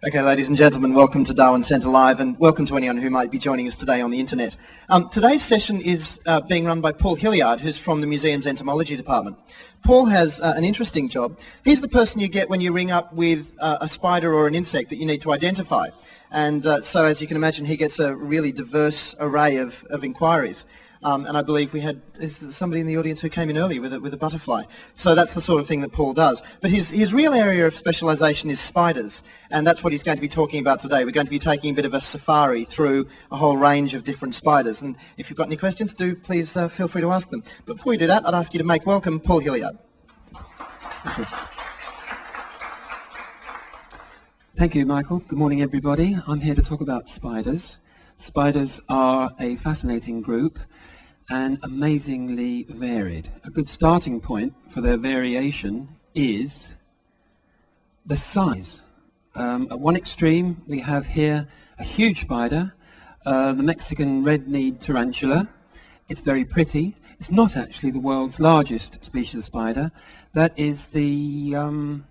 Okay, ladies and gentlemen, welcome to Darwin Centre Live, and welcome to anyone who might be joining us today on the internet. Today's session is being run by Paul Hilliard, who's from the museum's entomology department. Paul has an interesting job. He's the person you get when you ring up with a spider or an insect that you need to identify. And so, as you can imagine, he gets a really diverse array of inquiries. And I believe we had somebody in the audience who came in earlier with a butterfly. So that's the sort of thing that Paul does. But his real area of specialisation is spiders, and that's what he's going to be talking about today. We're going to be taking a bit of a safari through a whole range of different spiders. And if you've got any questions, do please feel free to ask them. But before we do that, I'd ask you to make welcome Paul Hilliard. Thank you, Michael. Good morning, everybody. I'm here to talk about spiders. Spiders are a fascinating group and amazingly varied. A good starting point for their variation is the size. At one extreme, we have here a huge spider, the Mexican red-kneed tarantula. It's very pretty. It's not actually the world's largest species of spider. That is the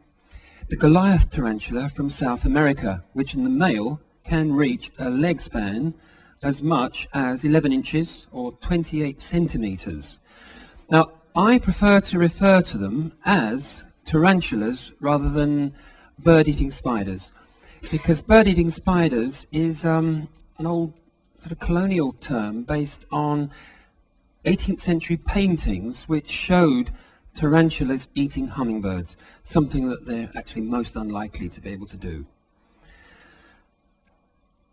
Goliath tarantula from South America, which in the male can reach a leg span as much as 11 inches or 28 centimetres. Now, I prefer to refer to them as tarantulas rather than bird-eating spiders, because bird-eating spiders is an old sort of colonial term based on 18th century paintings which showed tarantulas eating hummingbirds, something that they're actually most unlikely to be able to do.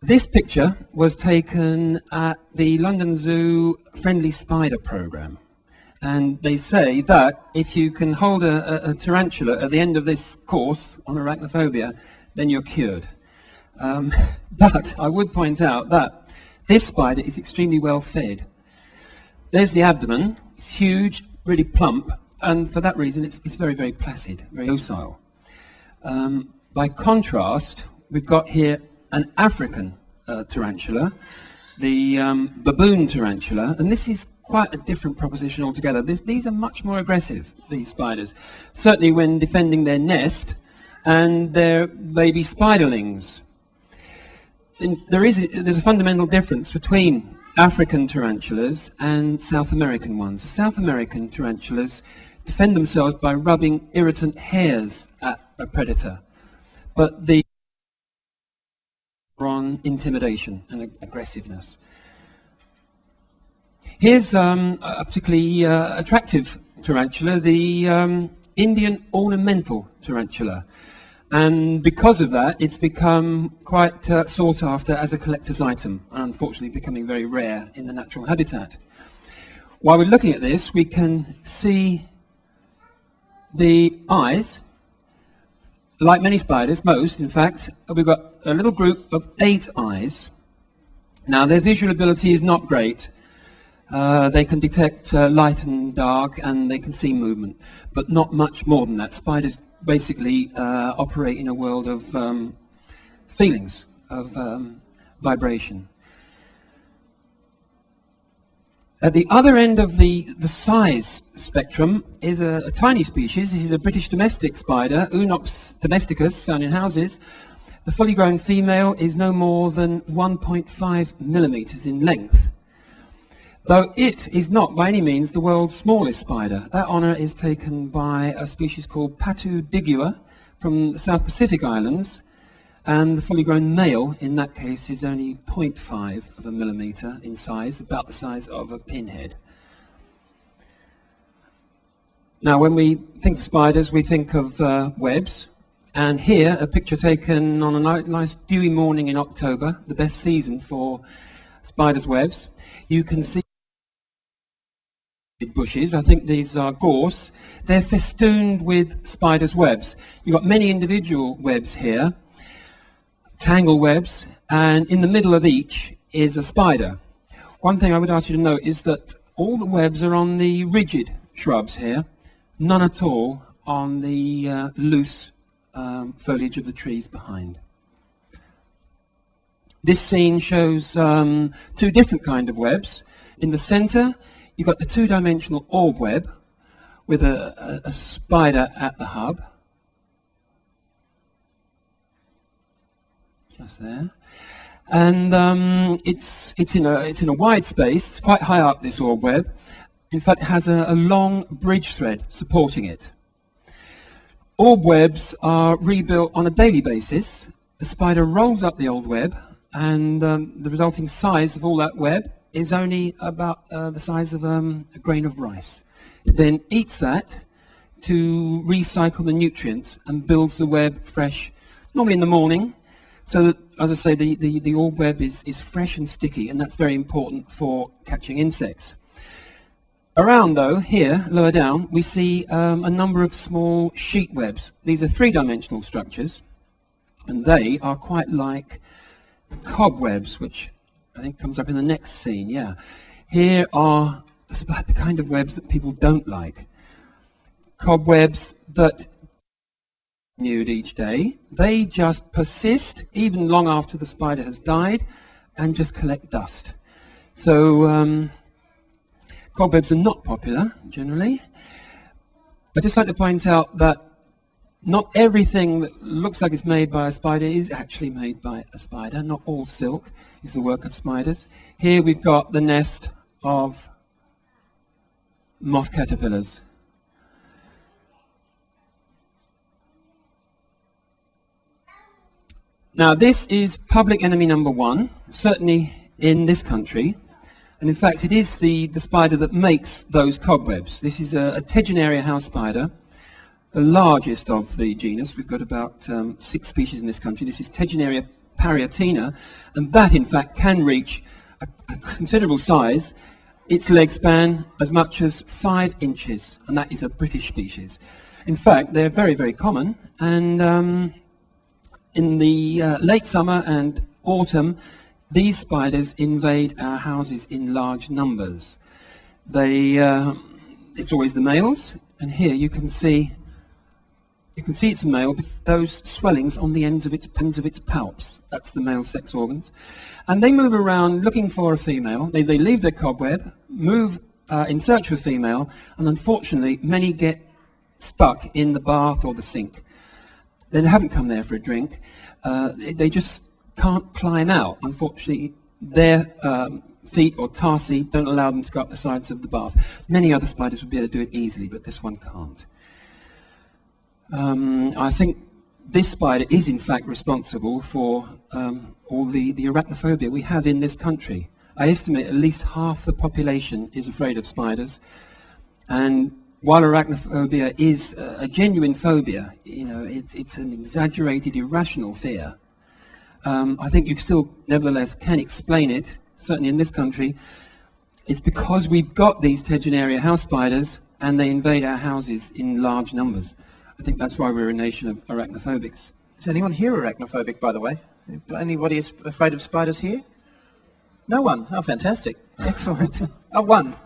This picture was taken at the London Zoo Friendly Spider Programme, and they say that if you can hold a tarantula at the end of this course on arachnophobia, then you're cured. But I would point out that this spider is extremely well fed. There's the abdomen. It's huge, really plump, and for that reason it's very, very placid, very docile. By contrast, we've got here an African tarantula, the baboon tarantula, and this is quite a different proposition altogether. These are much more aggressive, these spiders, certainly when defending their nest and their baby spiderlings. There's a fundamental difference between African tarantulas and South American ones. South American tarantulas defend themselves by rubbing irritant hairs at a predator, but the on intimidation and aggressiveness. Here's a particularly attractive tarantula, the Indian ornamental tarantula, and because of that it's become quite sought after as a collector's item, and unfortunately becoming very rare in the natural habitat. While we're looking at this, we can see the eyes. Like many spiders, most in fact, we've got a little group of 8 eyes. Now their visual ability is not great. They can detect light and dark, and they can see movement, but not much more than that. Spiders basically operate in a world of feelings, of vibration. At the other end of the size spectrum is a tiny species. This is a British domestic spider, Unops domesticus, found in houses. The fully grown female is no more than 1.5 millimetres in length, though it is not by any means the world's smallest spider. That honour is taken by a species called Patu digua from the South Pacific Islands, and the fully grown male in that case is only 0.5 of a millimetre in size, about the size of a pinhead. Now when we think of spiders, we think of webs, and here a picture taken on a nice dewy morning in October, the best season for spiders' webs. You can see bushes. I think these are gorse. They're festooned with spiders' webs. You've got many individual webs here, tangle webs, and in the middle of each is a spider. One thing I would ask you to note is that all the webs are on the rigid shrubs here, none at all on the loose foliage of the trees behind. This scene shows 2 different kinds of webs. In the centre you've got the 2-dimensional orb web with a spider at the hub. just there. And it's in a wide space. It's quite high up, this orb web. In fact, it has a long bridge thread supporting it. Orb webs are rebuilt on a daily basis. The spider rolls up the old web, and the resulting size of all that web is only about the size of a grain of rice. It then eats that to recycle the nutrients and builds the web fresh, normally in the morning, so that, as I say, the orb web is fresh and sticky, and that's very important for catching insects. Around, though, here, lower down, we see a number of small sheet webs. These are three-dimensional structures, and they are quite like cobwebs, which I think comes up in the next scene, yeah. Here are the kind of webs that people don't like. Cobwebs that renewed each day. They just persist, even long after the spider has died, and just collect dust. So, cobwebs are not popular, generally. I'd just like to point out that not everything that looks like it's made by a spider is actually made by a spider. Not all silk is the work of spiders. Here we've got the nest of moth caterpillars. Now, this is public enemy number one, certainly in this country. And in fact, it is the spider that makes those cobwebs. This is a Tegenaria house spider, the largest of the genus. We've got about 6 species in this country. This is Tegenaria parietina, and that, in fact, can reach a considerable size. Its leg span as much as 5 inches, and that is a British species. In fact, they're very, very common, and in the late summer and autumn, these spiders invade our houses in large numbers. It's always the males, and here you can see it's a male with those swellings on the ends of its palps. That's the male sex organs. And they move around looking for a female. They leave their cobweb, move in search of a female, and unfortunately many get stuck in the bath or the sink. They haven't come there for a drink. They just can't climb out. Unfortunately, their feet or tarsi don't allow them to go up the sides of the bath. Many other spiders would be able to do it easily, but this one can't. I think this spider is in fact responsible for all the arachnophobia we have in this country. I estimate at least half the population is afraid of spiders, and while arachnophobia is a genuine phobia, you know, it's an exaggerated, irrational fear. I think you still, nevertheless, can explain it, certainly in this country. It's because we've got these Tegenaria house spiders, and they invade our houses in large numbers. I think that's why we're a nation of arachnophobics. Is anyone here arachnophobic, by the way? Anybody is afraid of spiders here? No one? Oh, fantastic. Excellent. Oh, one.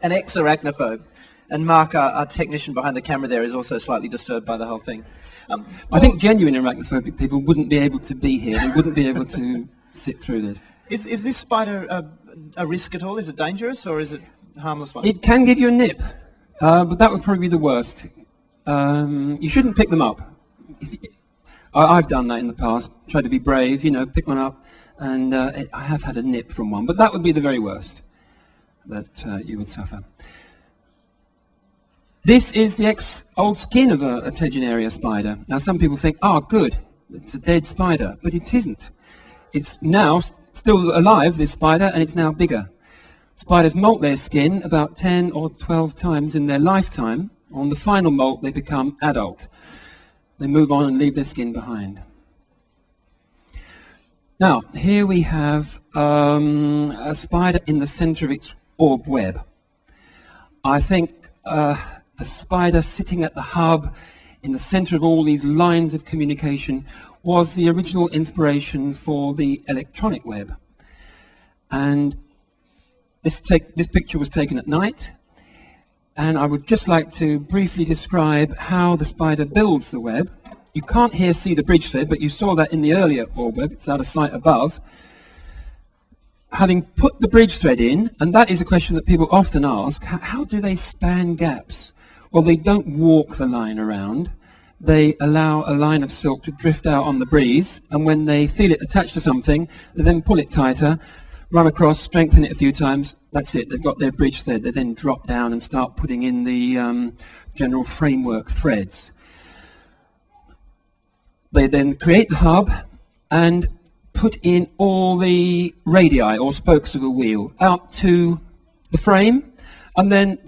An ex-arachnophobe. And Mark, our technician behind the camera there, is also slightly disturbed by the whole thing. I think genuine arachnophobic people wouldn't be able to be here. They wouldn't be able to sit through this. Is this spider a risk at all? Is it dangerous, or is it a harmless one? It can give you a nip, but that would probably be the worst. You shouldn't pick them up. I've done that in the past, tried to be brave, you know, pick one up, and I have had a nip from one, but that would be the very worst that you would suffer. This is the old skin of a Tegenaria spider. Now, some people think, oh, good, it's a dead spider, but it isn't. It's now still alive, this spider, and it's now bigger. Spiders molt their skin about 10 or 12 times in their lifetime. On the final molt, they become adult. They move on and leave their skin behind. Now, here we have a spider in the center of its orb web. I think the spider sitting at the hub in the center of all these lines of communication was the original inspiration for the electronic web. And this picture was taken at night. And I would just like to briefly describe how the spider builds the web. You can't here see the bridge thread, but you saw that in the earlier orb web. It's out of sight above. Having put the bridge thread in, and that is a question that people often ask, how do they span gaps? Well, they don't walk the line around. they allow a line of silk to drift out on the breeze, and when they feel it attached to something, they then pull it tighter, run across, strengthen it a few times. That's it, they've got their bridge thread. They then drop down and start putting in the general framework threads. They then create the hub and put in all the radii or spokes of a wheel out to the frame, and then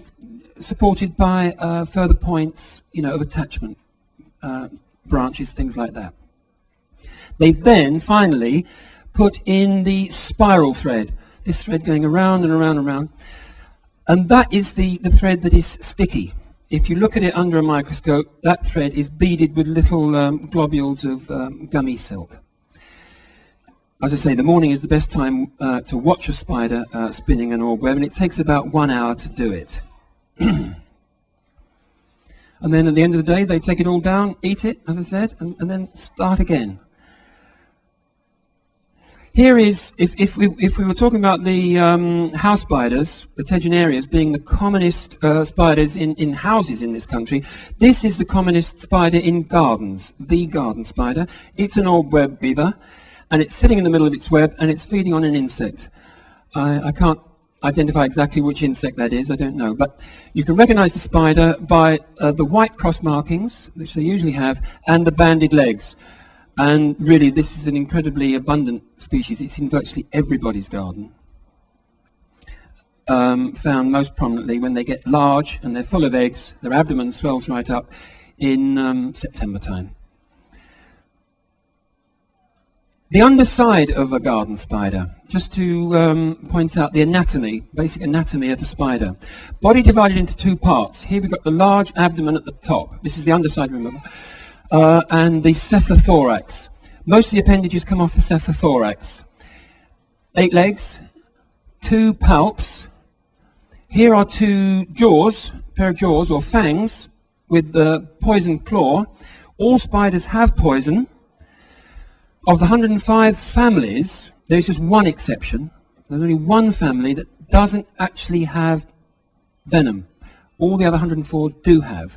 supported by further points, of attachment, branches, things like that. They then finally put in the spiral thread, this thread going around and around and around, and that is the thread that is sticky. If you look at it under a microscope, that thread is beaded with little globules of gummy silk. As I say, the morning is the best time to watch a spider spinning an orb web, and it takes about 1 hour to do it. And then at the end of the day, they take it all down, eat it, as I said, and then start again. Here is, if we were talking about the house spiders, the Tegenarias, being the commonest spiders in houses in this country, this is the commonest spider in gardens, the garden spider. It's an orb web weaver, and it's sitting in the middle of its web, and it's feeding on an insect. I can't identify exactly which insect that is, I don't know, but you can recognize the spider by the white cross markings, which they usually have, and the banded legs. And really, this is an incredibly abundant species. It's in virtually everybody's garden. Found most prominently when they get large and they're full of eggs, their abdomen swells right up in September time. The underside of a garden spider, just to point out the anatomy, basic anatomy of the spider. Body divided into two parts. Here we've got the large abdomen at the top. This is the underside, remember. And the cephalothorax. Most of the appendages come off the cephalothorax. 8 legs, 2 palps. Here are 2 jaws, pair of jaws or fangs with the poison claw. All spiders have poison. Of the 105 families, there is just one exception. There's only one family that doesn't actually have venom. All the other 104 do have.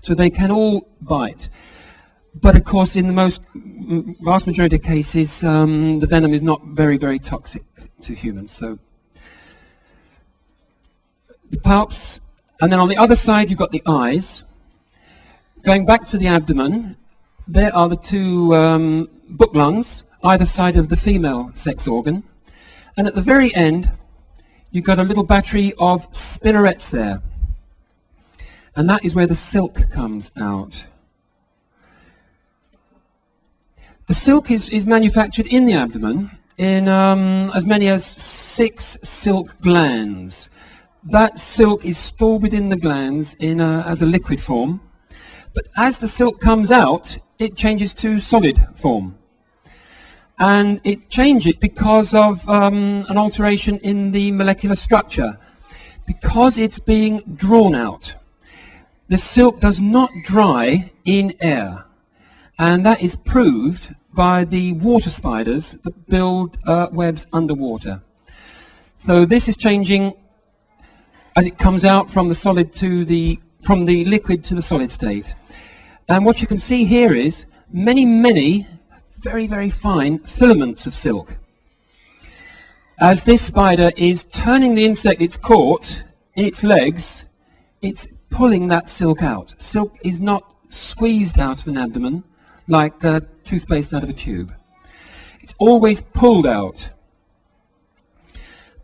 So they can all bite. But of course, in the vast majority of cases, the venom is not very, very toxic to humans. So the palps, and then on the other side, you've got the eyes. Going back to the abdomen, there are the 2 book lungs, either side of the female sex organ. And at the very end, you've got a little battery of spinnerets there. And that is where the silk comes out. The silk is manufactured in the abdomen in as many as 6 silk glands. That silk is stored within the glands as a liquid form. But as the silk comes out, it changes to solid form. And it changes because of an alteration in the molecular structure. Because it's being drawn out. The silk does not dry in air. And that is proved by the water spiders that build webs underwater. So this is changing as it comes out from the solid to from the liquid to the solid state. And what you can see here is many very, very fine filaments of silk. As this spider is turning the insect it's caught in its legs, it's pulling that silk out. Silk is not squeezed out of an abdomen like toothpaste out of a tube. It's always pulled out.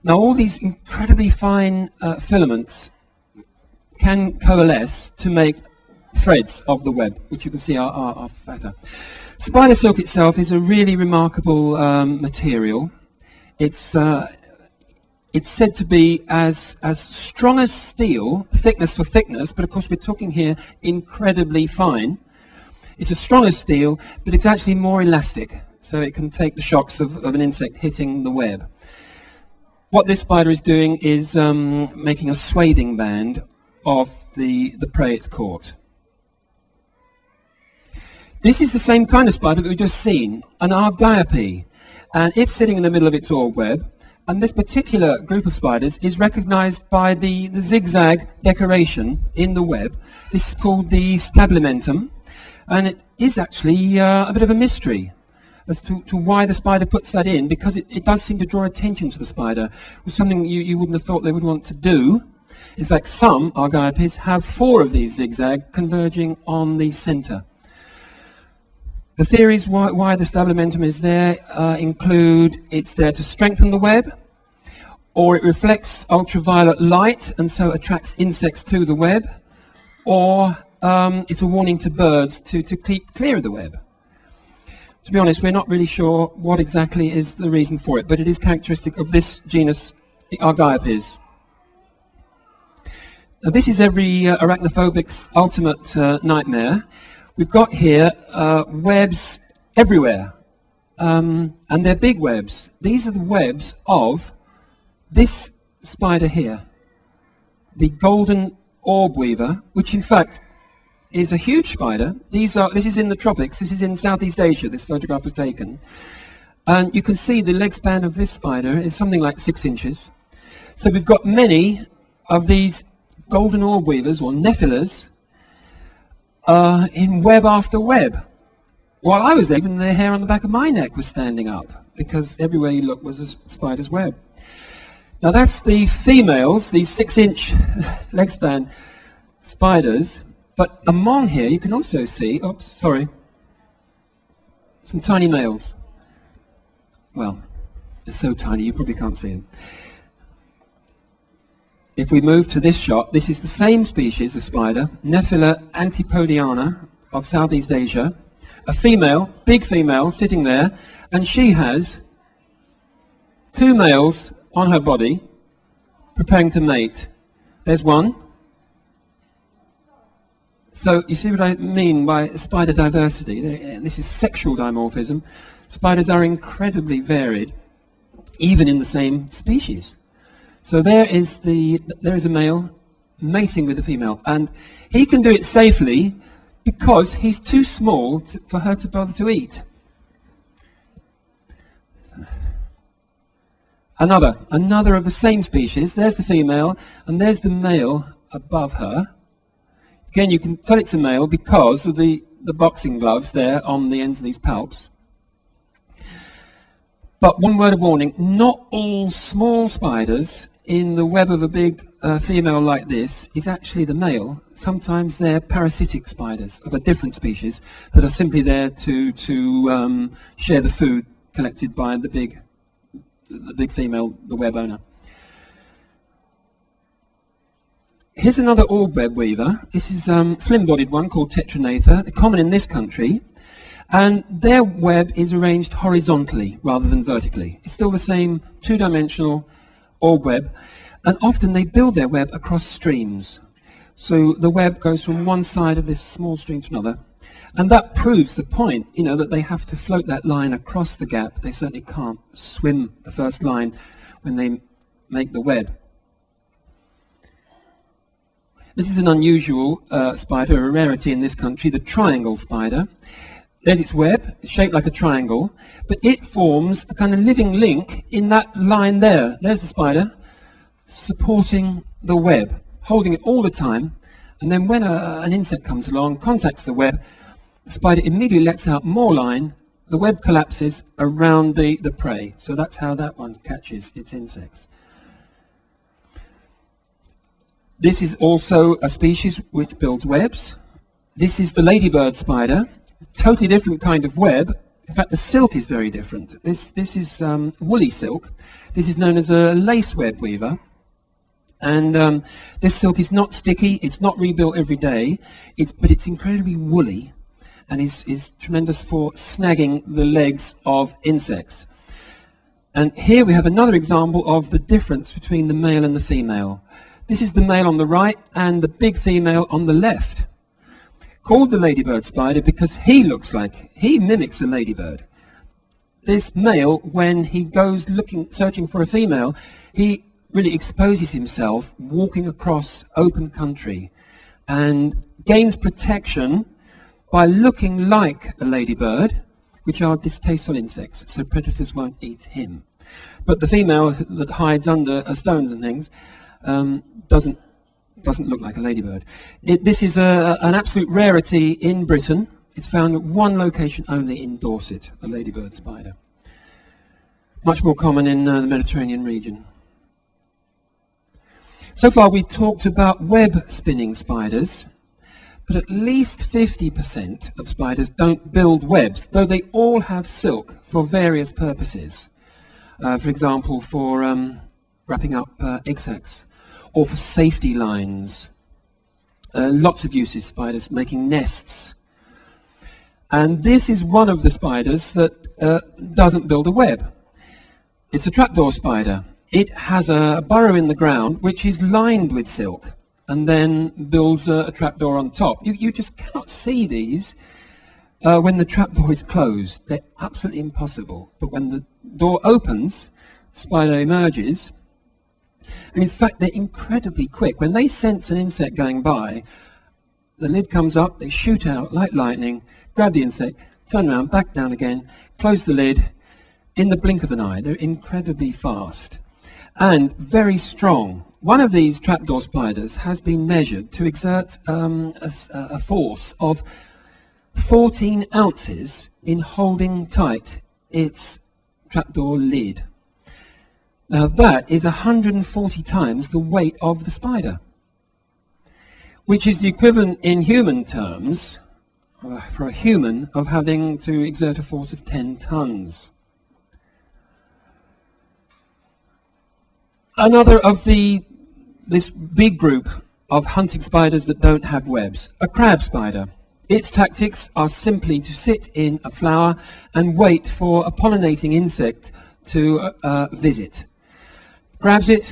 Now all these incredibly fine filaments can coalesce to make threads of the web, which you can see are fatter. Spider silk itself is a really remarkable material. It's said to be as strong as steel, thickness for thickness, but of course we're talking here incredibly fine. It's as strong as steel, but it's actually more elastic, so it can take the shocks of an insect hitting the web. What this spider is doing is making a swathing band of the prey it's caught. This is the same kind of spider that we've just seen, an argiope, and it's sitting in the middle of its orb web, and this particular group of spiders is recognized by the zigzag decoration in the web. This is called the stabilimentum. And it is actually a bit of a mystery as to why the spider puts that in, because it does seem to draw attention to the spider. It was something you wouldn't have thought they would want to do. In fact, some Argiopids have 4 of these zigzag converging on the centre. The theories why the stabilimentum is there include it's there to strengthen the web, or it reflects ultraviolet light and so attracts insects to the web, or it's a warning to birds to keep clear of the web. To be honest, we're not really sure what exactly is the reason for it, but it is characteristic of this genus, Argiopids. Now, this is every arachnophobic's ultimate nightmare. We've got here webs everywhere, and they're big webs. These are the webs of this spider here, the golden orb weaver, which in fact is a huge spider. This is in the tropics. This is in Southeast Asia. This photograph was taken. And you can see the leg span of this spider is something like 6 inches. So we've got many of these golden orb weavers, or nephilas, in web after web. While I was there, even the hair on the back of my neck was standing up, because everywhere you look was a spider's web. Now that's the females, these 6-inch leg span spiders. But among here, you can also see, some tiny males. Well, they're so tiny you probably can't see them. If we move to this shot, this is the same species of spider, Nephila antipodiana of Southeast Asia. A female, big female, sitting there, and she has 2 males on her body preparing to mate. There's one. So you see what I mean by spider diversity. This is sexual dimorphism. Spiders are incredibly varied, even in the same species. So there is a male mating with a female, and he can do it safely because he's too small for her to bother to eat. Another of the same species. There's the female, and there's the male above her. Again, you can tell it's a male because of the boxing gloves there on the ends of these palps. But one word of warning, not all small spiders in the web of a big female like this is actually the male. Sometimes they're parasitic spiders of a different species that are simply there to share the food collected by the big female, the web owner. Here's another orb web weaver. This is a slim-bodied one called Tetranatha, common in this country, and their web is arranged horizontally rather than vertically. It's still the same 2-dimensional orb web, and often they build their web across streams. So the web goes from one side of this small stream to another, and that proves the point, that they have to float that line across the gap. They certainly can't swim the first line when they make the web. This is an unusual spider, a rarity in this country, the triangle spider. There's its web, it's shaped like a triangle, but it forms a kind of living link in that line there. There's the spider supporting the web, holding it all the time, and then when an insect comes along, contacts the web, the spider immediately lets out more line, the web collapses around the prey. So that's how that one catches its insects. This is also a species which builds webs. This is the ladybird spider, a totally different kind of web. In fact, the silk is very different. This is woolly silk. This is known as a lace web weaver. And this silk is not sticky, it's not rebuilt every day, but it's incredibly woolly and is tremendous for snagging the legs of insects. And here we have another example of the difference between the male and the female. This is the male on the right and the big female on the left, called the ladybird spider because he mimics a ladybird. This male, when he goes searching for a female, he really exposes himself walking across open country and gains protection by looking like a ladybird, which are distasteful insects, so predators won't eat him. But the female that hides under stones and things doesn't look like a ladybird. This is an absolute rarity in Britain, It's found at one location only in Dorset, the ladybird spider. Much more common in the Mediterranean region. So far we've talked about web spinning spiders, but at least 50% of spiders don't build webs, though they all have silk for various purposes. For example, for wrapping up egg sacs, or for safety lines. Lots of uses, spiders making nests. And this is one of the spiders that doesn't build a web. It's a trapdoor spider. It has a burrow in the ground which is lined with silk and then builds a trapdoor on top. You just cannot see these when the trapdoor is closed. They're absolutely impossible. But when the door opens, the spider emerges. And in fact, they're incredibly quick. When they sense an insect going by, the lid comes up, they shoot out like lightning, grab the insect, turn around, back down again, close the lid in the blink of an eye. They're incredibly fast and very strong. One of these trapdoor spiders has been measured to exert a force of 14 ounces in holding tight its trapdoor lid. Now that is 140 times the weight of the spider, which is the equivalent in human terms, for a human, of having to exert a force of 10 tons. Another of this big group of hunting spiders that don't have webs, a crab spider. Its tactics are simply to sit in a flower and wait for a pollinating insect to visit. Grabs it,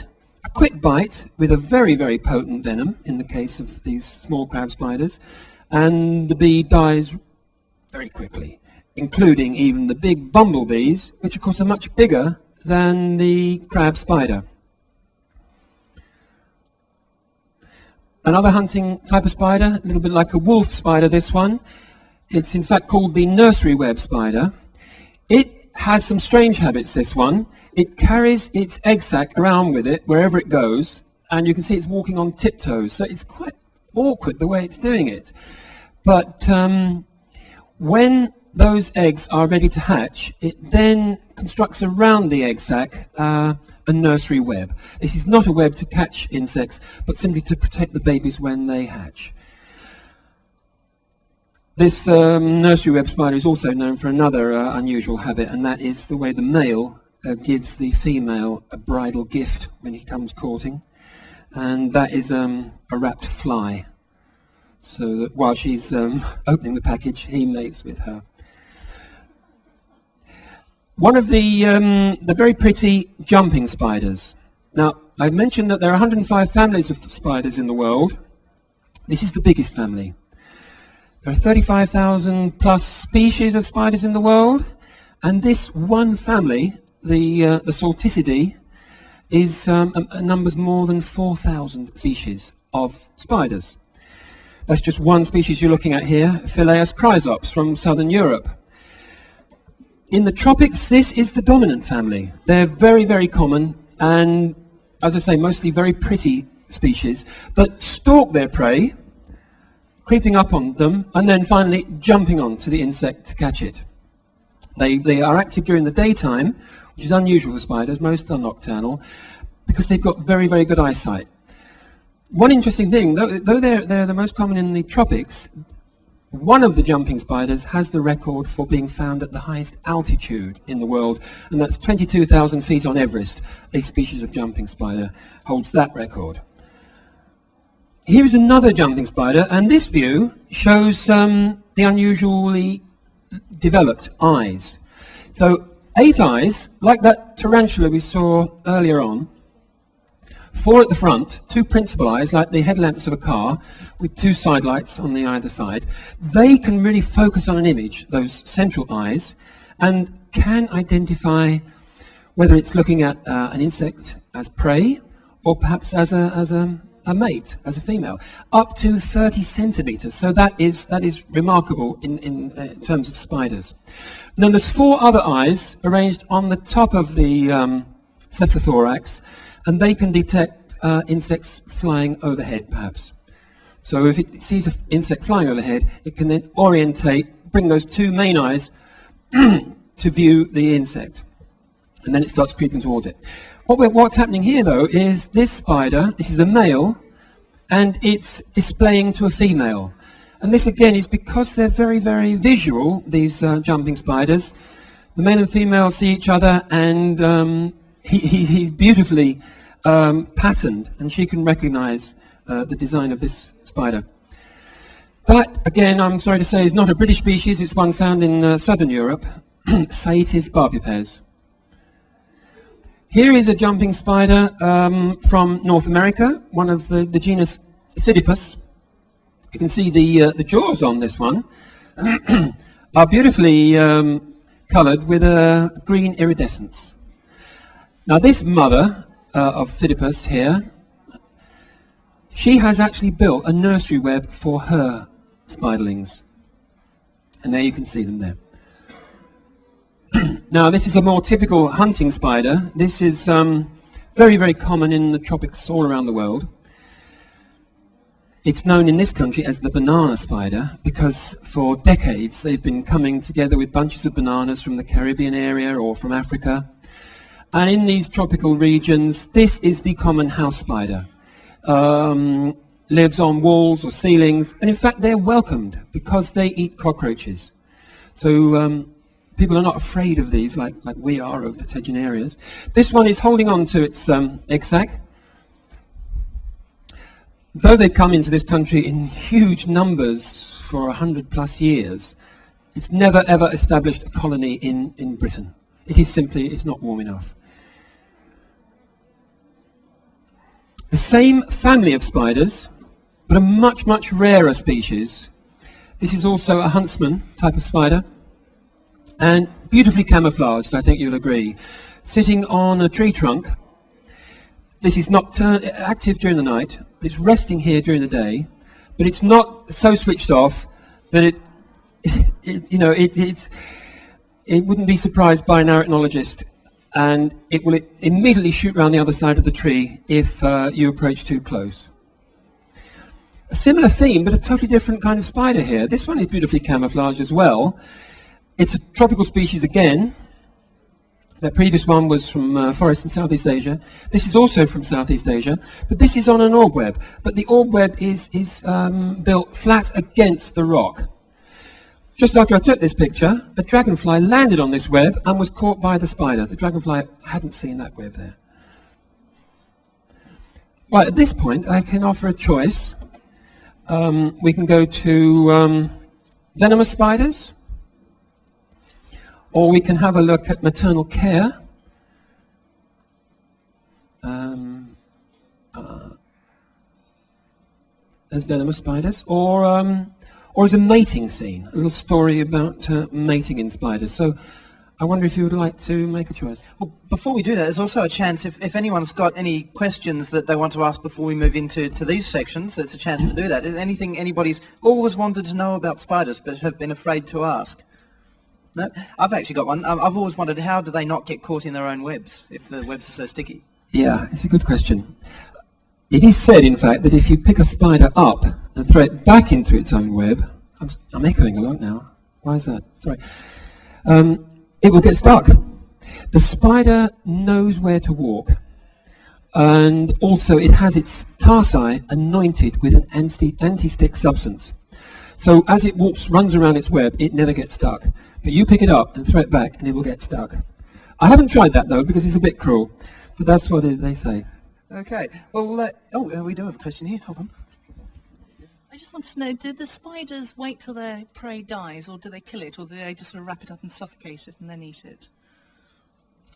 a quick bite with a very, very potent venom, in the case of these small crab spiders, and the bee dies very quickly, including even the big bumblebees, which of course are much bigger than the crab spider. Another hunting type of spider, a little bit like a wolf spider, this one. It's in fact called the nursery web spider. It has some strange habits, this one. It carries its egg sac around with it wherever it goes, and you can see it's walking on tiptoes, so it's quite awkward the way it's doing it. But when those eggs are ready to hatch, it then constructs around the egg sac a nursery web. This is not a web to catch insects, but simply to protect the babies when they hatch. This nursery web spider is also known for another unusual habit, and that is the way the male gives the female a bridal gift when he comes courting, and that is a wrapped fly, so that while she's opening the package, he mates with her. One of the very pretty jumping spiders. Now, I've mentioned that there are 105 families of spiders in the world. This is the biggest family. There are 35,000 plus species of spiders in the world, and this one family, the Salticidae, numbers more than 4,000 species of spiders. That's just one species you're looking at here, Philaeus chrysops from southern Europe. In the tropics, this is the dominant family. They're very, very common, and as I say, mostly very pretty species that stalk their prey, creeping up on them, and then finally jumping onto the insect to catch it. They are active during the daytime, which is unusual for spiders. Most are nocturnal, because they've got very, very good eyesight. One interesting thing, though they're the most common in the tropics, one of the jumping spiders has the record for being found at the highest altitude in the world, and that's 22,000 feet on Everest. A species of jumping spider holds that record. Here is another jumping spider, and this view shows the unusually developed eyes. So 8 eyes, like that tarantula we saw earlier on. 4 at the front, 2 principal eyes, like the headlamps of a car, with 2 side lights on the either side. They can really focus on an image, those central eyes, and can identify whether it's looking at an insect as prey, or perhaps as a mate, as a female, up to 30 centimeters. So that is remarkable in terms of spiders. And then there's 4 other eyes arranged on the top of the cephalothorax, and they can detect insects flying overhead, perhaps. So if it sees an insect flying overhead, it can then orientate, bring those two main eyes to view the insect. And then it starts creeping towards it. What's happening here, though, is this spider, this is a male, and it's displaying to a female. And this, again, is because they're very, very visual, these jumping spiders. The male and female see each other, and he's beautifully patterned, and she can recognize the design of this spider. That, again, I'm sorry to say, is not a British species. It's one found in southern Europe, Saetes barbipes. Here is a jumping spider from North America, one of the genus Phidippus. You can see the jaws on this one are beautifully coloured with a green iridescence. Now this mother of Phidippus here, she has actually built a nursery web for her spiderlings. And there you can see them there. Now this is a more typical hunting spider. This is very, very common in the tropics all around the world. It's known in this country as the banana spider because for decades they've been coming together with bunches of bananas from the Caribbean area or from Africa. And in these tropical regions, this is the common house spider. Lives on walls or ceilings, and in fact they're welcomed because they eat cockroaches. So people are not afraid of these like we are of the Tegenarias. This one is holding on to its egg sac. Though they've come into this country in huge numbers for 100+ years, it's never ever established a colony in Britain. It is simply, it's not warm enough. The same family of spiders, but a much, much rarer species. This is also a huntsman type of spider, and beautifully camouflaged, I think you'll agree. Sitting on a tree trunk. This is active during the night. It's resting here during the day, but it's not so switched off that it wouldn't be surprised by an arachnologist, and it will immediately shoot round the other side of the tree if you approach too close. A similar theme, but a totally different kind of spider here. This one is beautifully camouflaged as well. It's a tropical species again. That previous one was from forests in Southeast Asia. This is also from Southeast Asia, but this is on an orb web. But the orb web is built flat against the rock. Just after I took this picture, a dragonfly landed on this web and was caught by the spider. The dragonfly hadn't seen that web there. Right, at this point, I can offer a choice. We can go to venomous spiders, or we can have a look at maternal care. As venomous spiders, or as a mating scene, a little story about mating in spiders. So I wonder if you would like to make a choice. Well, before we do that, there's also a chance, if anyone's got any questions that they want to ask before we move into these sections, it's a chance to do that. Is anything anybody's always wanted to know about spiders but have been afraid to ask? No? I've actually got one. I've always wondered, how do they not get caught in their own webs if the webs are so sticky? Yeah, it's a good question. It is said, in fact, that if you pick a spider up and throw it back into its own web, I'm echoing a lot now. Why is that? Sorry. It will get stuck. The spider knows where to walk, and also it has its tarsi anointed with an anti-stick substance. So as it runs around its web, it never gets stuck. But you pick it up and throw it back, and it will get stuck. I haven't tried that, though, because it's a bit cruel. But that's what they say. Okay. Well, we do have a question here. Hold on. I just want to know, do the spiders wait till their prey dies, or do they kill it, or do they just sort of wrap it up and suffocate it and then eat it?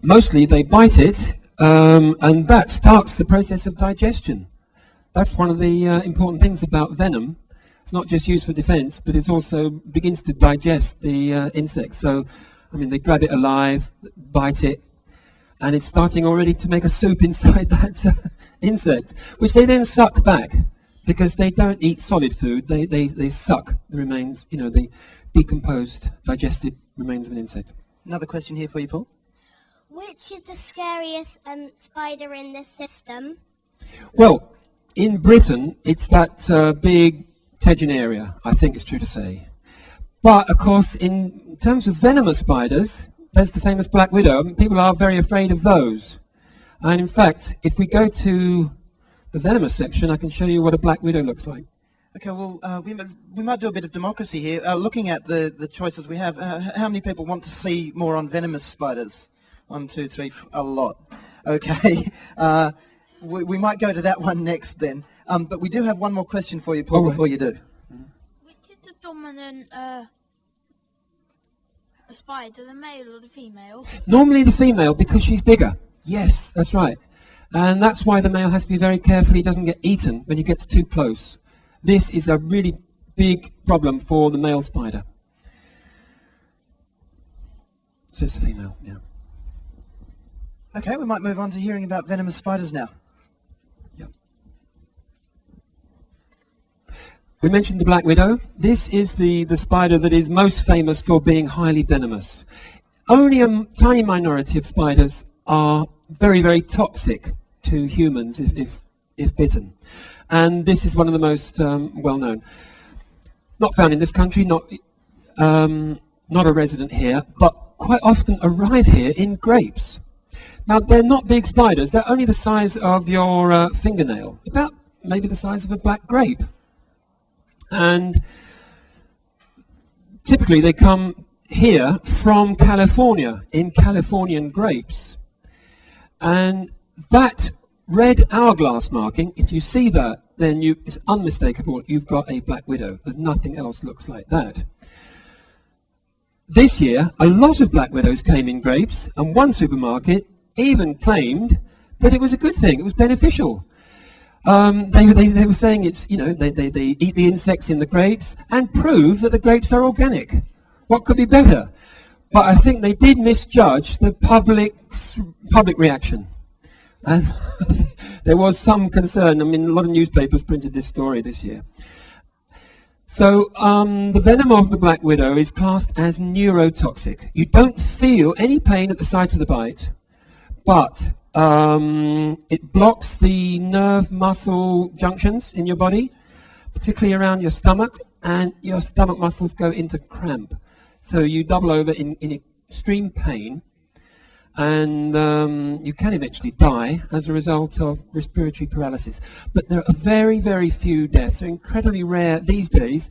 Mostly they bite it, and that starts the process of digestion. That's one of the important things about venom. It's not just used for defense, but it also begins to digest the insect. So, I mean, they grab it alive, bite it, and it's starting already to make a soup inside that insect, which they then suck back, because they don't eat solid food. They suck the remains, the decomposed, digested remains of an insect. Another question here for you, Paul. Which is the scariest spider in this system? Well, in Britain, it's that big Tegenaria, I think it's true to say. But, of course, in terms of venomous spiders, there's the famous black widow. People are very afraid of those. And in fact, if we go to the venomous section, I can show you what a black widow looks like. Okay, well, we might do a bit of democracy here. Looking at the choices we have, how many people want to see more on venomous spiders? 1, 2, 3, a lot. Okay, we might go to that one next then. But we do have one more question for you, Paul, before you do. Which is the dominant spider, the male or the female? Normally the female, because she's bigger. Yes, that's right. And that's why the male has to be very careful he doesn't get eaten when he gets too close. This is a really big problem for the male spider. So it's a female, yeah. Okay, we might move on to hearing about venomous spiders now. Yep. We mentioned the black widow. This is the spider that is most famous for being highly venomous. Only a tiny minority of spiders are very, very toxic to humans if bitten. And this is one of the most well-known. Not found in this country, not a resident here, but quite often arrive here in grapes. Now, they're not big spiders. They're only the size of your fingernail, about maybe the size of a black grape. And typically they come here from California, in Californian grapes. And that red hourglass marking, if you see that, then it's unmistakable. You've got a black widow. There's nothing else looks like that. This year, a lot of black widows came in grapes, and one supermarket even claimed that it was a good thing. It was beneficial. They were saying it's, you know, they eat the insects in the grapes and prove that the grapes are organic. What could be better? But I think they did misjudge the public reaction. And there was some concern. I mean, a lot of newspapers printed this story this year. So the venom of the black widow is classed as neurotoxic. You don't feel any pain at the site of the bite, but it blocks the nerve muscle junctions in your body, particularly around your stomach, and your stomach muscles go into cramp. So you double over in extreme pain, and you can eventually die as a result of respiratory paralysis. But there are very, very few deaths. They're incredibly rare these days.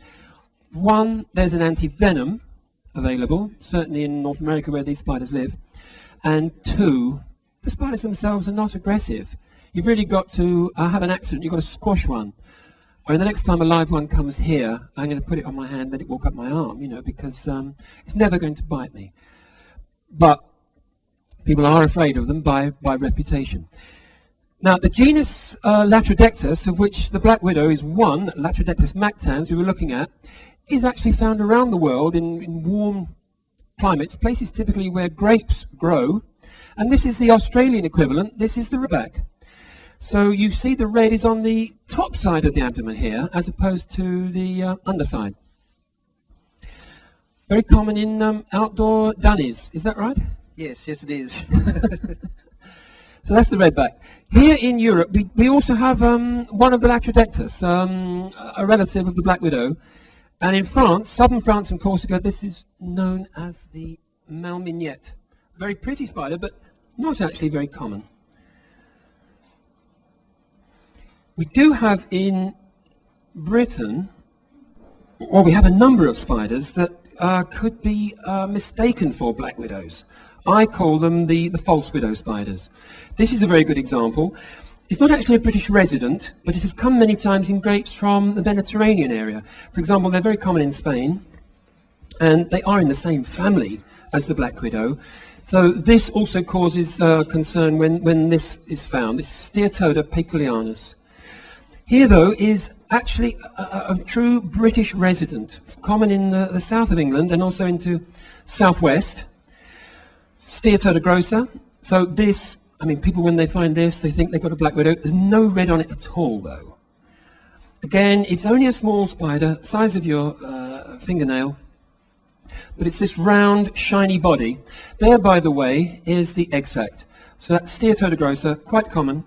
One, there's an anti-venom available, certainly in North America where these spiders live. And two, the spiders themselves are not aggressive. You've really got to have an accident. You've got to squash one. Or the next time a live one comes here, I'm going to put it on my hand, let it walk up my arm, you know, because it's never going to bite me. But people are afraid of them by reputation. Now, the genus Latrodectus, of which the black widow is one, Latrodectus mactans, we were looking at, is actually found around the world in warm climates, places typically where grapes grow. And this is the Australian equivalent. This is the redback. So you see the red is on the top side of the abdomen here, as opposed to the underside. Very common in outdoor dunnies. Is that right? Yes, yes it is. So that's the redback. Here in Europe, we also have one of the Latrodectus, a relative of the black widow. And in France, southern France and Corsica, this is known as the malmignette. Very pretty spider, but not actually very common. We do have in Britain, or we have a number of spiders that could be mistaken for black widows. I call them the false widow spiders. This is a very good example. It's not actually a British resident, but it has come many times in grapes from the Mediterranean area. For example, they're very common in Spain, and they are in the same family as the black widow. So this also causes concern when this is found. This is Steatoda peculianus. Here, though, is actually a true British resident, common in the south of England and also into southwest. Steatoda grossa. So this, I mean, people when they find this, they think they've got a black widow. There's no red on it at all, though. Again, it's only a small spider, size of your fingernail, but it's this round, shiny body. There, by the way, is the egg sac. So that's Steatoda grossa, quite common.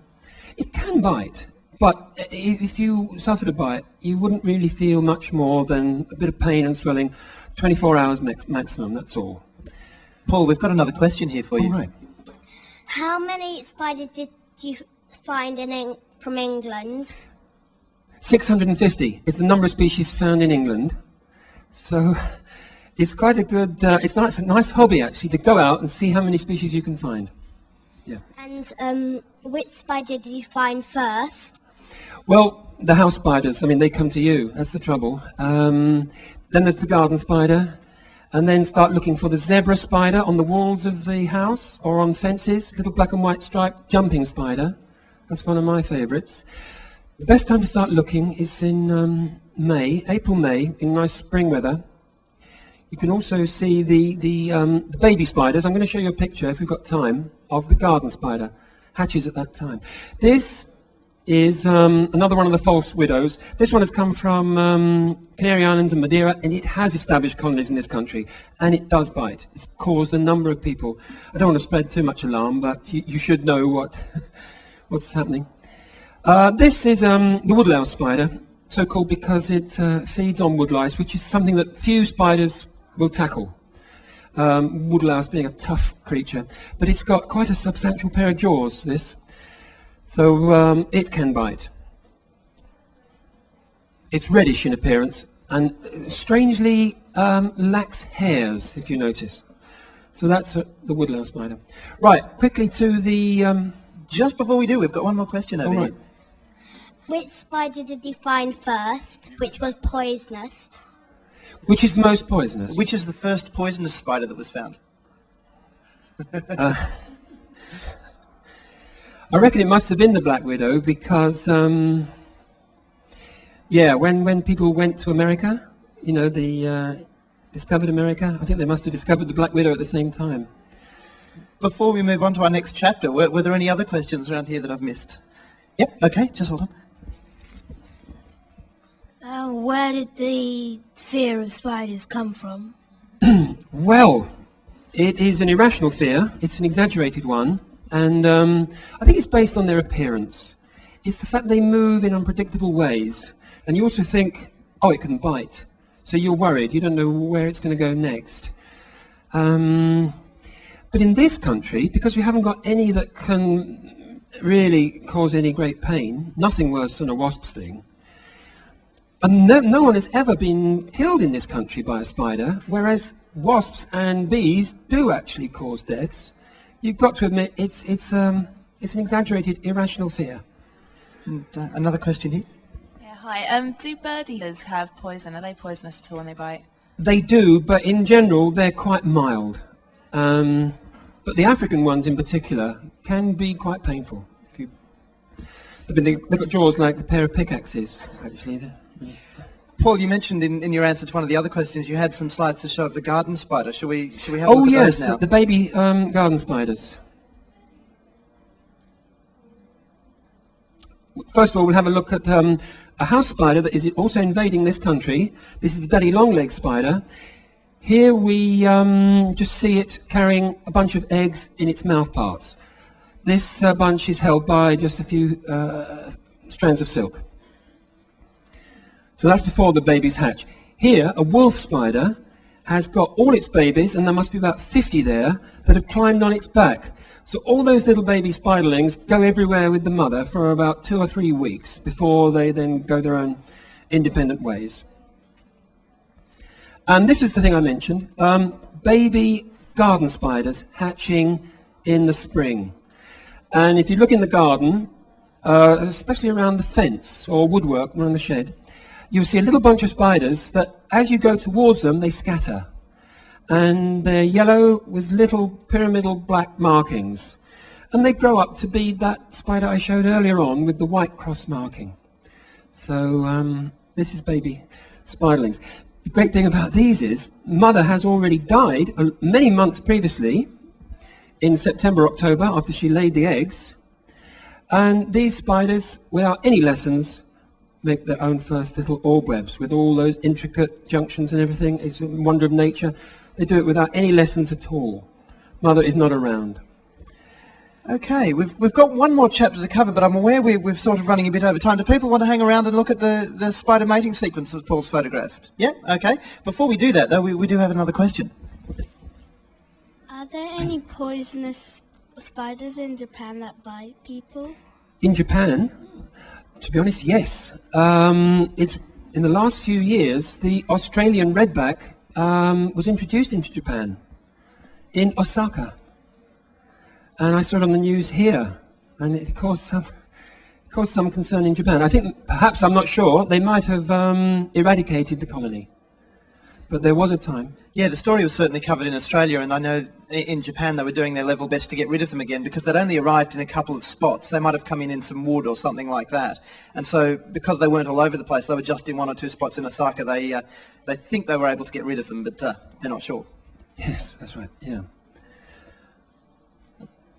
It can bite. But if you suffered a bite, you wouldn't really feel much more than a bit of pain and swelling, 24 hours maximum, that's all. Paul, we've got another question here for you. All right. How many spiders did you find from England? 650 is the number of species found in England. So it's quite a good, it's a nice hobby actually to go out and see how many species you can find. Yeah. And which spider did you find first? Well, the house spiders, I mean, they come to you, that's the trouble. Then there's the garden spider, and then start looking for the zebra spider on the walls of the house or on fences, little black and white striped jumping spider. That's one of my favourites. The best time to start looking is in April, May, in nice spring weather. You can also see the baby spiders. I'm going to show you a picture, if we've got time, of the garden spider. Hatches at that time. This is another one of the false widows. This one has come from Canary Islands and Madeira, and it has established colonies in this country, and it does bite. It's caused a number of people. I don't want to spread too much alarm, but you should know what's happening. This is the woodlouse spider, so called because it feeds on woodlice, which is something that few spiders will tackle. Woodlouse being a tough creature, but it's got quite a substantial pair of jaws, this. So it can bite. It's reddish in appearance and strangely lacks hairs, if you notice. So that's the woodlouse spider. Right, quickly to the... Just before we do, we've got one more question over here. Which spider did you find first, which was poisonous? Which is the most poisonous? Which is the first poisonous spider that was found? I reckon it must have been the black widow because, yeah, when people went to America, you know, they discovered America, I think they must have discovered the black widow at the same time. Before we move on to our next chapter, were there any other questions around here that I've missed? Yep, okay, just hold on. Where did the fear of spiders come from? Well, it is an irrational fear. It's an exaggerated one. And I think it's based on their appearance. It's the fact they move in unpredictable ways. And you also think, oh, it can bite. So you're worried. You don't know where it's going to go next. But in this country, because we haven't got any that can really cause any great pain, nothing worse than a wasp sting, and no one has ever been killed in this country by a spider, whereas wasps and bees do actually cause deaths. You've got to admit it's an exaggerated, irrational fear. And, another question here. Yeah, hi. Do bird eaters have poison? Are they poisonous at all when they bite? They do, but in general they're quite mild. But the African ones in particular can be quite painful. They've got jaws like a pair of pickaxes, actually. Paul, you mentioned in your answer to one of the other questions you had some slides to show of the garden spider. Shall we have a look at those now? The baby garden spiders. First of all, we'll have a look at a house spider that is also invading this country. This is the daddy long-legged spider. Here we just see it carrying a bunch of eggs in its mouth parts. This bunch is held by just a few strands of silk. So that's before the babies hatch. Here, a wolf spider has got all its babies, and there must be about 50 there, that have climbed on its back. So all those little baby spiderlings go everywhere with the mother for about 2 or 3 weeks before they then go their own independent ways. And this is the thing I mentioned, baby garden spiders hatching in the spring. And if you look in the garden, especially around the fence or woodwork around the shed, you'll see a little bunch of spiders that as you go towards them, they scatter. And they're yellow with little pyramidal black markings. And they grow up to be that spider I showed earlier on with the white cross marking. So this is baby spiderlings. The great thing about these is mother has already died many months previously, in September, October, after she laid the eggs. And these spiders, without any lessons, make their own first little orb webs with all those intricate junctions and everything. It's a wonder of nature. They do it without any lessons at all. Mother is not around. Okay, we've got one more chapter to cover, but I'm aware we're sort of running a bit over time. Do people want to hang around and look at the spider mating sequence that Paul's photographed? Yeah? Okay. Before we do that, though, we do have another question. Are there any poisonous spiders in Japan that bite people? In Japan, to be honest, yes. It's in the last few years, the Australian redback was introduced into Japan, in Osaka. And I saw it on the news here, and it caused some concern in Japan. I think, perhaps, I'm not sure, they might have eradicated the colony. But there was a time. Yeah, the story was certainly covered in Australia, and I know in Japan they were doing their level best to get rid of them again, because they'd only arrived in a couple of spots. They might have come in some wood or something like that. And so, because they weren't all over the place, they were just in one or two spots in Osaka. They think they were able to get rid of them, but they're not sure. Yes, that's right, yeah.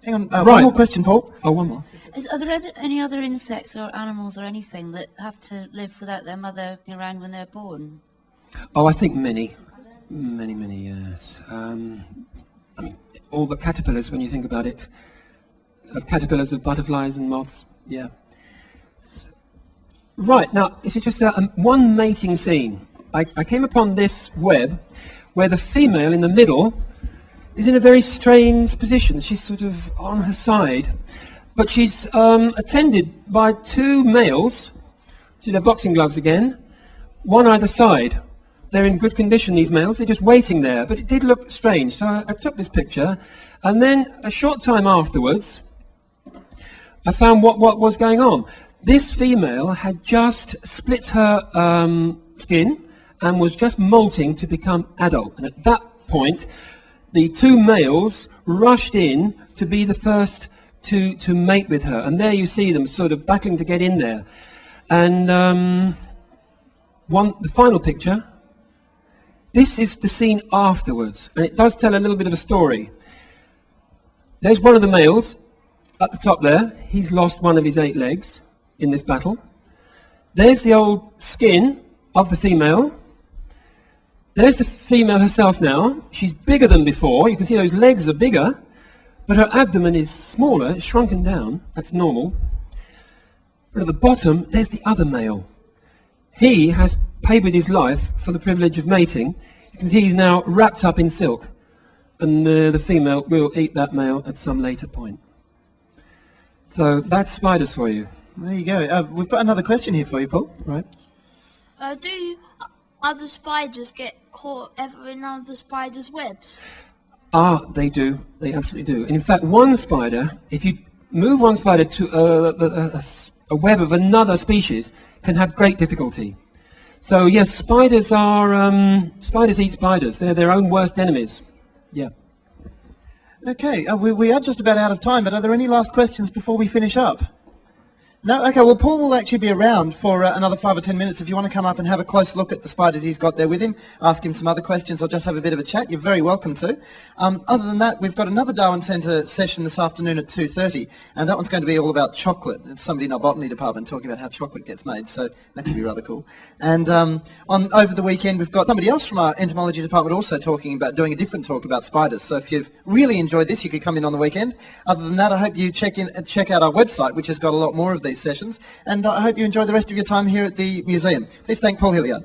Hang on, right. One more question, Paul. Oh, one more. Are there any other insects or animals or anything that have to live without their mother being around when they're born? Oh, I think many, yes. I mean, all the caterpillars, when you think about it, caterpillars of butterflies and moths, yeah. Right, now, this is just one mating scene. I came upon this web where the female in the middle is in a very strange position. She's sort of on her side, but she's attended by two males. See their boxing gloves again, one either side. They're in good condition, these males. They're just waiting there, but it did look strange. So I took this picture, and then a short time afterwards, I found what was going on. This female had just split her skin and was just molting to become adult. And at that point, the two males rushed in to be the first to mate with her. And there you see them sort of battling to get in there. And the final picture, this is the scene afterwards. And it does tell a little bit of a story. There's one of the males at the top there. He's lost one of his 8 legs in this battle. There's the old skin of the female. There's the female herself now. She's bigger than before. You can see those legs are bigger, but her abdomen is smaller. It's shrunken down. That's normal. But at the bottom, there's the other male. He has paid with his life for the privilege of mating. You can see he's now wrapped up in silk, and the female will eat that male at some later point. So that's spiders for you. There you go. We've got another question here for you, Paul. Right. Do other spiders get caught ever in other spiders' webs? Ah, they do. They absolutely do. And in fact, one spider, if you move one spider to a web of another species, can have great difficulty. So yes, spiders eat spiders. They're their own worst enemies. Yeah. Okay, we are just about out of time, but are there any last questions before we finish up? No? Okay, well, Paul will actually be around for another 5 or 10 minutes. If you want to come up and have a close look at the spiders he's got there with him, ask him some other questions, or just have a bit of a chat, you're very welcome to. Other than that, we've got another Darwin Centre session this afternoon at 2:30, and that one's going to be all about chocolate. It's somebody in our botany department talking about how chocolate gets made, so that could be rather cool. And over the weekend, we've got somebody else from our entomology department also talking about doing a different talk about spiders. So if you've really enjoyed this, you could come in on the weekend. Other than that, I hope you check out our website, which has got a lot more of these sessions, and I hope you enjoy the rest of your time here at the museum. Please thank Paul Hilliard.